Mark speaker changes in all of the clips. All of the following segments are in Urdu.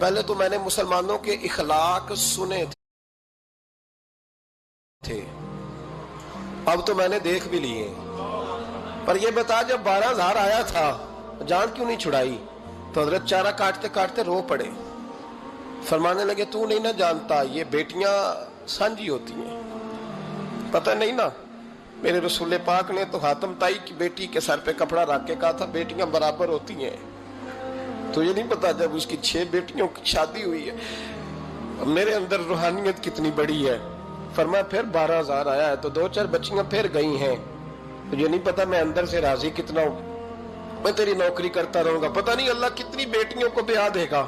Speaker 1: پہلے تو میں نے مسلمانوں کے اخلاق سنے تھے، اب تو میں نے دیکھ بھی لیے. پر یہ بتا جب 12,000 آیا تھا جان کیوں نہیں چھڑائی؟ تو حضرت چارہ کاٹتے کاٹتے رو پڑے، فرمانے لگے تو نہیں نہ جانتا یہ بیٹیاں سانجھی ہوتی ہیں، پتہ نہیں نا. میرے رسول پاک نے تو حاتم تائی کی بیٹی کے سر پہ کپڑا رکھ کے کہا تھا بیٹیاں برابر ہوتی ہیں. تو یہ نہیں پتا جب اس کی 6 بیٹیوں کی شادی ہوئی ہے میرے اندر روحانیت کتنی بڑی ہے. فرمایا پھر 12,000 آیا ہے تو 2-4 بچیاں پھر گئی ہیں. تو یہ نہیں پتا میں اندر سے راضی کتنا ہوں، میں تیری نوکری کرتا رہوں گا، پتہ نہیں اللہ کتنی بیٹیوں کو بیاہ دے گا.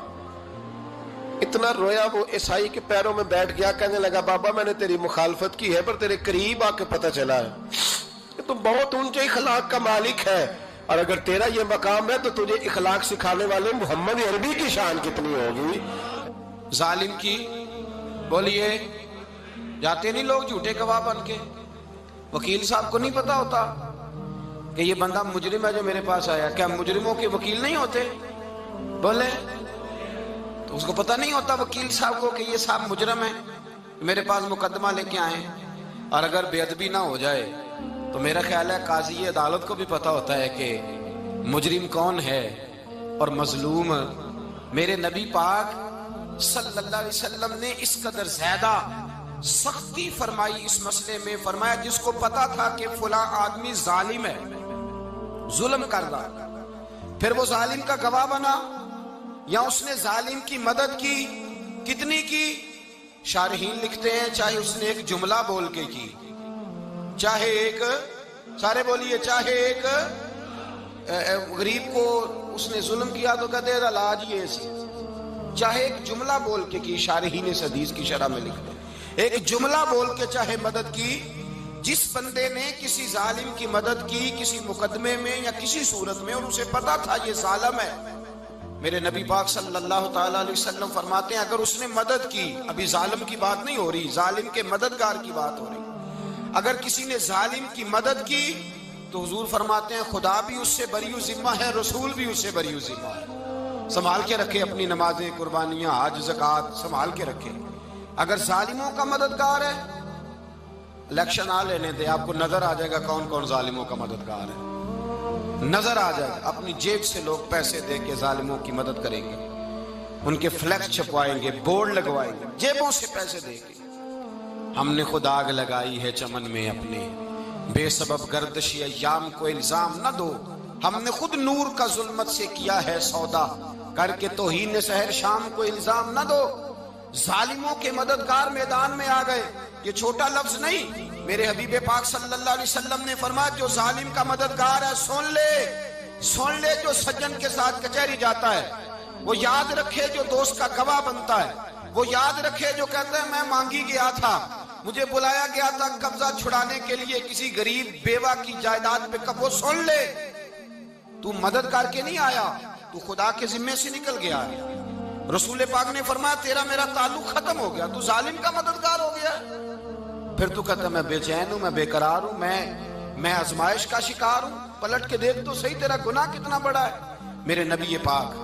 Speaker 1: اتنا رویا وہ عیسائی کے پیروں میں بیٹھ گیا، کہنے لگا بابا میں نے تیری مخالفت کی ہے پر تیرے قریب آ کے پتہ چلا ہے کہ تو بہت اونچے اخلاق کا مالک ہے، اور اگر تیرا یہ مقام ہے تو تجھے اخلاق سکھانے والے محمد عربی کی شان کتنی ہوگی.
Speaker 2: ظالم کی بولیے جاتے نہیں لوگ جھوٹے گواہ بن کے. وکیل صاحب کو نہیں پتا ہوتا کہ یہ بندہ مجرم ہے جو میرے پاس آیا؟ کیا مجرموں کے وکیل نہیں ہوتے؟ بولے تو اس کو پتہ نہیں ہوتا وکیل صاحب کو کہ یہ صاحب مجرم ہے، میرے پاس مقدمہ لے کے آئے. اور اگر بے ادبی نہ ہو جائے تو میرا خیال ہے قاضی عدالت کو بھی پتہ ہوتا ہے کہ مجرم کون ہے اور مظلوم. میرے نبی پاک صلی اللہ علیہ وسلم نے اس قدر زیادہ سختی فرمائی اس مسئلے میں. فرمایا جس کو پتا تھا کہ فلاں آدمی ظالم ہے، ظلم کر رہا، پھر وہ ظالم کا گواہ بنا یا اس نے ظالم کی مدد کی، کتنی کی؟ شارحین لکھتے ہیں چاہے اس نے ایک جملہ بول کے کی، چاہے ایک، سارے بولیے، چاہے ایک غریب کو اس نے ظلم کیا تو کہتے ہیں علاج یہ سی، چاہے ایک جملہ بول کے کی. شارحین اس حدیث کی شرح میں لکھتے ہیں ایک جملہ بول کے چاہے مدد کی. جس بندے نے کسی ظالم کی مدد کی کسی مقدمے میں یا کسی صورت میں اور اسے پتا تھا یہ ظالم ہے، میرے نبی پاک صلی اللہ تعالی علیہ وسلم فرماتے ہیں اگر اس نے مدد کی، ابھی ظالم کی بات نہیں ہو رہی، ظالم کے مددگار کی بات ہو رہی، اگر کسی نے ظالم کی مدد کی تو حضور فرماتے ہیں خدا بھی اس سے بری و ذمہ ہے، رسول بھی اس سے بری و ذمہ ہے. سنبھال کے رکھے اپنی نمازیں، قربانیاں، حج، زکوٰۃ سنبھال کے رکھے. اگر ظالموں کا مددگار ہے، الیکشن آ لینے دے، آپ کو نظر آ جائے گا کون کون ظالموں کا مددگار ہے، نظر آ جائے گا. اپنی جیب سے لوگ پیسے دے کے ظالموں کی مدد کریں گے، ان کے فلیکس چھپوائیں گے، بورڈ لگوائیں گے، جیبوں سے پیسے دے کے. ہم نے خود آگ لگائی ہے چمن میں اپنے، بے سبب گردشی ایام کو الزام نہ دو، ہم نے خود نور کا ظلمت سے کیا ہے سودا، کر کے توہین سحر شام کو الزام نہ دو. ظالموں کے مددگار میدان میں آ گئے. یہ چھوٹا لفظ نہیں، میرے حبیب پاک صلی اللہ علیہ وسلم نے فرمایا جو ظالم کا مددگار ہے سن لے جو سجن کے ساتھ کچہری جاتا ہے، وہ یاد رکھے جو دوست کا گواہ بنتا ہے، وہ یاد رکھے جو کہتا ہے میں مانگی گیا تھا، مجھے بلایا گیا تھا قبضہ چھڑانے کے لیے کسی غریب بیوہ کی جائیداد پہ، کب وہ سن لے تو مدد کر کے نہیں آیا، تو خدا کے ذمے سے نکل گیا. رسول پاک نے فرمایا تیرا میرا تعلق ختم ہو گیا، تو ظالم کا مددگار ہو گیا. پھر تو کہتا میں بے چین ہوں، میں بے قرار ہوں، میں آزمائش کا شکار ہوں. پلٹ کے دیکھ تو صحیح تیرا گناہ کتنا بڑا ہے. میرے نبی پاک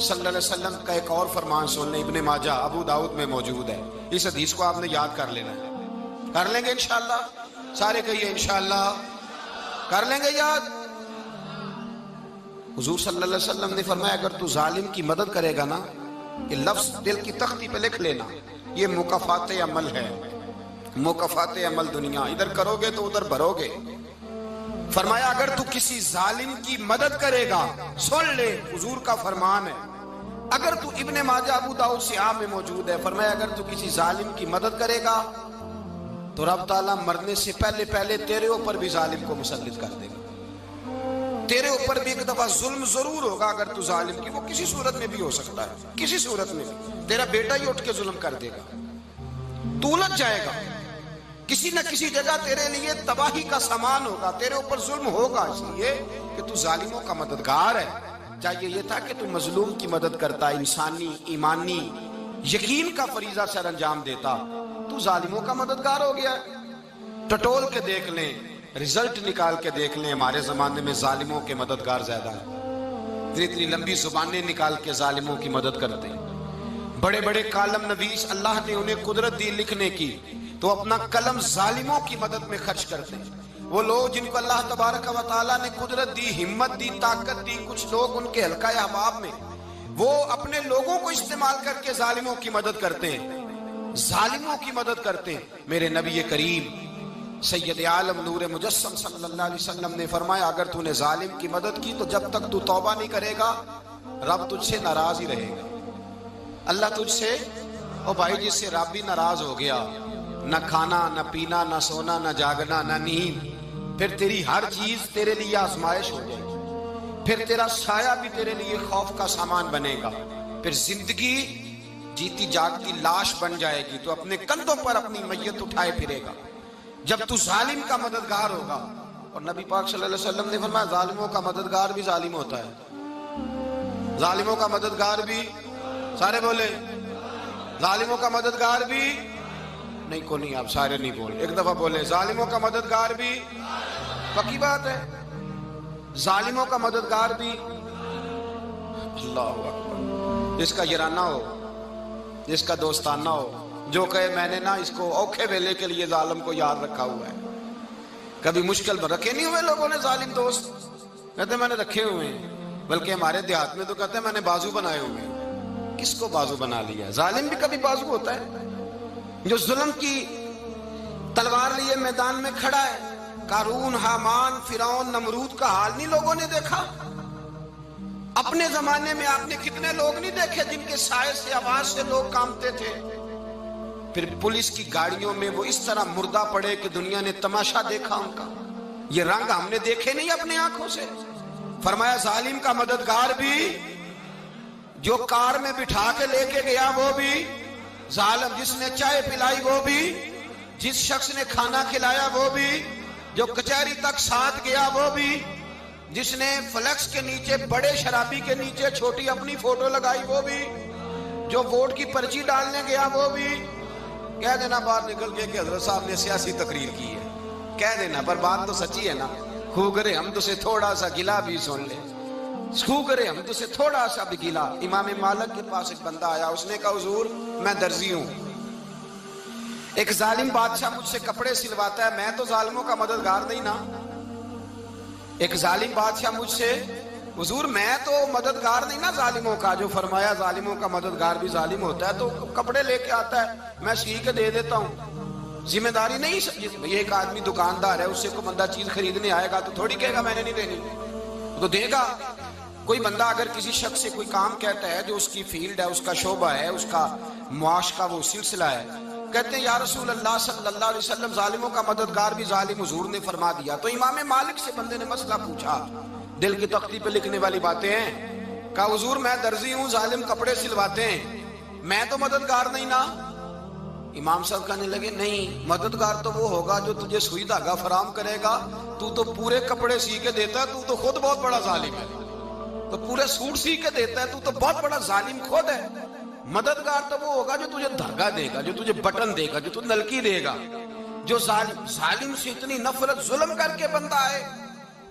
Speaker 2: صلی اللہ علیہ وسلم کا ایک اور فرمان سن لیں، ابن ماجہ ابو داؤد میں موجود ہے. اس حدیث کو آپ نے یاد کر لینا ہے. کر لیں گے انشاءاللہ؟ سارے کہیے انشاءاللہ کر لیں گے یاد. حضور صلی اللہ علیہ وسلم نے فرمایا اگر تو ظالم کی مدد کرے گا نا، یہ لفظ دل کی تختی پہ لکھ لینا، یہ مکافات عمل ہے، مکافات عمل دنیا، ادھر کرو گے تو ادھر بھرو گے. فرمایا اگر تو کسی ظالم کی مدد کرے گا، سن لے حضور کا فرمان ہے، اگر تو ابن ماجہ ابو داؤد سیاہ میں موجود ہے، فرمایا اگر تو کسی ظالم کی مدد کرے گا تو رب تعالیٰ مرنے سے پہلے پہلے تیرے اوپر بھی ظالم کو مسلط کر دے گا. تیرے اوپر بھی ایک دفعہ ظلم ضرور ہوگا اگر تو ظالم کی، وہ کسی صورت میں بھی ہو سکتا ہے، کسی صورت میں بھی تیرا بیٹا ہی اٹھ کے ظلم کر دے گا، تو الجھ جائے گا، کسی نہ کسی جگہ تیرے لیے تباہی کا سامان ہوگا، تیرے اوپر ظلم ہوگا، اس لیے کہ تو ظالموں کا مددگار ہے. چاہیے یہ تھا کہ تو مظلوم کی مدد کرتا، انسانی ایمانی یقین کا فریضہ سر انجام دیتا، تو ظالموں کا مددگار ہو گیا. ٹٹول کے دیکھ لیں، رزلٹ نکال کے دیکھ لیں، ہمارے زمانے میں ظالموں کے مددگار زیادہ ہیں. اتنی لمبی زبانیں نکال کے ظالموں کی مدد کرتے ہیں. بڑے بڑے کالم نویس اللہ نے انہیں قدرت دی لکھنے کی، تو اپنا قلم ظالموں کی مدد میں خرچ کرتے ہیں۔ وہ لوگ جن کو اللہ تبارک و تعالیٰ نے قدرت دی، ہمت دی، طاقت دی، کچھ لوگ ان کے حلقہ احباب میں، وہ اپنے لوگوں کو استعمال کر کے ظالموں کی مدد کرتے ہیں، ظالموں کی مدد کرتے ہیں۔ میرے نبی کریم سید عالم نور مجسم صلی اللہ علیہ وسلم نے فرمایا، اگر تو نے ظالم کی مدد کی تو جب تک تو توبہ نہیں کرے گا رب تجھ سے ناراض ہی رہے گا۔ اللہ تجھ سے، او بھائی جس سے رب بھی ناراض ہو گیا، نہ کھانا نہ پینا نہ سونا نہ جاگنا نہ نیند، پھر تیری ہر چیز تیرے لیے آزمائش ہو جائے گی، پھر تیرا سایہ بھی تیرے لیے خوف کا سامان بنے گا، پھر زندگی جیتی جاگتی لاش بن جائے گی، تو اپنے کندھوں پر اپنی میت اٹھائے پھرے گا جب تو ظالم کا مددگار ہوگا۔ اور نبی پاک صلی اللہ علیہ وسلم نے فرمایا ظالموں کا مددگار بھی ظالم ہوتا ہے، ظالموں کا مددگار بھی، سارے بولے ظالموں کا مددگار بھی، نہیں کو نہیں، آپ سارے نہیں بولے، ایک دفعہ بولے ظالموں کا مددگار بھی، پکی بات ہے، ظالموں کا مددگار بھی۔ اللہ اکبر، جس کا یارانہ ہو، جس کا دوستانہ ہو، جو کہے میں نے نا اس کو اوکھے ویلے کے لیے ظالم کو یاد رکھا ہوا ہے۔ کبھی مشکل میں رکھے نہیں ہوئے لوگوں نے ظالم دوست، کہتے میں نے رکھے ہوئے ہیں، بلکہ ہمارے دیہات میں تو کہتے ہیں میں نے بازو بنائے ہوئے ہیں۔ کس کو بازو بنا لیا؟ ظالم بھی کبھی بازو ہوتا ہے، جو ظلم کی تلوار لیے میدان میں کھڑا ہے۔ قارون، حامان، فرعون، نمرود کا حال نہیں لوگوں نے دیکھا؟ اپنے زمانے میں آپ نے کتنے لوگ نہیں دیکھے جن کے سائے سے، آواز سے لوگ کانپتے تھے؟ پھر پولیس کی گاڑیوں میں وہ اس طرح مردہ پڑے کہ دنیا نے تماشا دیکھا ان کا۔ یہ رنگ ہم نے دیکھے نہیں اپنے آنکھوں سے۔ فرمایا ظالم کا مددگار بھی، جو کار میں بٹھا کے لے کے گیا وہ بھی ظالم، جس نے چائے پلائی وہ بھی، جس شخص نے کھانا کھلایا وہ بھی، جو کچہری تک ساتھ گیا وہ بھی، جس نے فلیکس کے نیچے، بڑے شرابی کے نیچے چھوٹی اپنی فوٹو لگائی وہ بھی، جو ووٹ کی پرچی ڈالنے گیا وہ بھی۔ کہہ دینا باہر نکل کے کہ حضرت صاحب نے سیاسی تقریر کی ہے، کہہ دینا، پر بات تو سچی ہے نا۔ خو کرے ہم تو سے تھوڑا سا گلا بھی سن لے، خو کرے ہم تو سے تھوڑا سا بھی گلا۔ امام مالک کے پاس ایک بندہ آیا، اس نے کہا حضور میں درزی ہوں، ایک ظالم بادشاہ مجھ سے کپڑے سلواتا ہے، میں تو ظالموں کا مددگار نہیں نا۔ ایک ظالم بادشاہ مجھ سے، حضور میں تو مددگار نہیں نا ظالموں کا، جو فرمایا ظالموں کا مددگار بھی ظالم ہوتا ہے، تو کپڑے لے کے آتا ہے میں سی کے دے دیتا ہوں، ذمہ داری نہیں۔ یہ ایک آدمی دکاندار ہے، اس سے کوئی بندہ چیز خریدنے آئے گا تو تھوڑی کہے گا میں نے نہیں دینی، تو دے گا۔ کوئی بندہ اگر کسی شخص سے کوئی کام کہتا ہے جو اس کی فیلڈ ہے، اس کا شعبہ ہے، اس کا معاش کا وہ سلسلہ ہے، کہتے ہیں یا رسول اللہ صلی اللہ علیہ وسلم ظالموں کا مددگار بھی ظالم، حضور نے فرما دیا۔ تو امام مالک سے بندے نے مسئلہ پوچھا، دل کی تختی پہ لکھنے والی باتیں ہیں، کہا حضور میں درزی ہوں، ظالم کپڑے سلواتے ہیں، میں تو مددگار نہیں نا۔ امام صاحب کہنے لگے نہیں، مددگار تو وہ ہوگا جو تجھے سوئی دھاگا فراہم کرے گا، تو پورے کپڑے سی کے دیتا ہے، تو خود بہت بڑا ظالم ہے، تو پورے سوٹ سی کے دیتا ہے، تو بہت بڑا ظالم خود ہے۔ مددگار تو وہ ہوگا جو تجھے دھاگا دے گا، جو تجھے بٹن دے گا، جو تجھے نلکی دے گا۔ جو ظالم سے اتنی نفرت، ظلم کر کے بندہ ہے،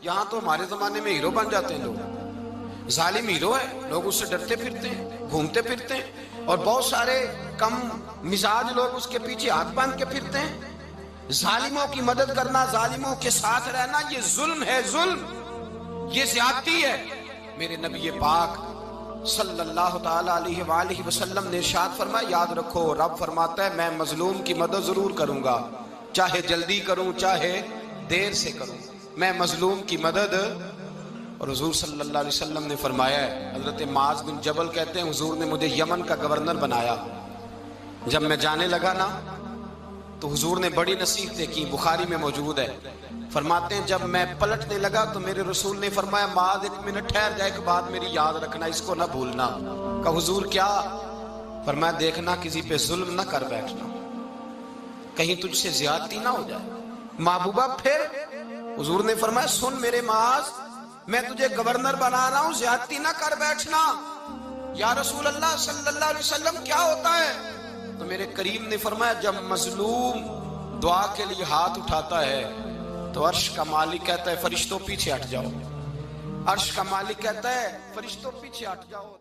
Speaker 2: یہاں تو ہمارے زمانے میں ہیرو بن جاتے ہیں لوگ، ظالم ہیرو ہے، لوگ اس سے ڈرتے پھرتے ہیں، گھومتے پھرتے ہیں، اور بہت سارے کم مزاج لوگ اس کے پیچھے ہاتھ باندھ کے پھرتے ہیں۔ ظالموں کی مدد کرنا، ظالموں کے ساتھ رہنا، یہ ظلم ہے، ظلم، یہ زیادتی ہے۔ میرے نبی پاک صلی اللہ تعالی علیہ وآلہ وسلم نے ارشاد فرمایا، یاد رکھو رب فرماتا ہے میں مظلوم کی مدد ضرور کروں گا، چاہے جلدی کروں چاہے دیر سے کروں، میں مظلوم کی مدد۔ اور حضور صلی اللہ علیہ وسلم نے فرمایا ہے، حضرت معاذ بن جبل کہتے ہیں حضور نے مجھے یمن کا گورنر بنایا، جب میں جانے لگا نا تو حضور نے بڑی نصیحتیں کی، بخاری میں موجود ہے، فرماتے ہیں جب میں پلٹنے لگا تو میرے رسول نے فرمایا معاذ ایک منٹ ٹھہر جا، ایک بات میری یاد رکھنا، اس کو نہ بھولنا۔ کہا حضور کیا؟ فرمایا دیکھنا کسی پہ ظلم نہ کر بیٹھنا، کہیں تجھ سے زیادتی نہ ہو جائے۔ محبوبہ پھر حضور نے فرمایا سن میرے معاذ، میں تجھے گورنر بنا رہا ہوں، زیادتی نہ کر بیٹھنا۔ یا رسول اللہ صلی اللہ علیہ وسلم کیا ہوتا ہے؟ تو میرے کریم نے فرمایا جب مظلوم دعا کے لیے ہاتھ اٹھاتا ہے تو عرش کا مالک کہتا ہے فرشتوں پیچھے ہٹ جاؤ، عرش کا مالک کہتا ہے فرشتوں پیچھے ہٹ جاؤ۔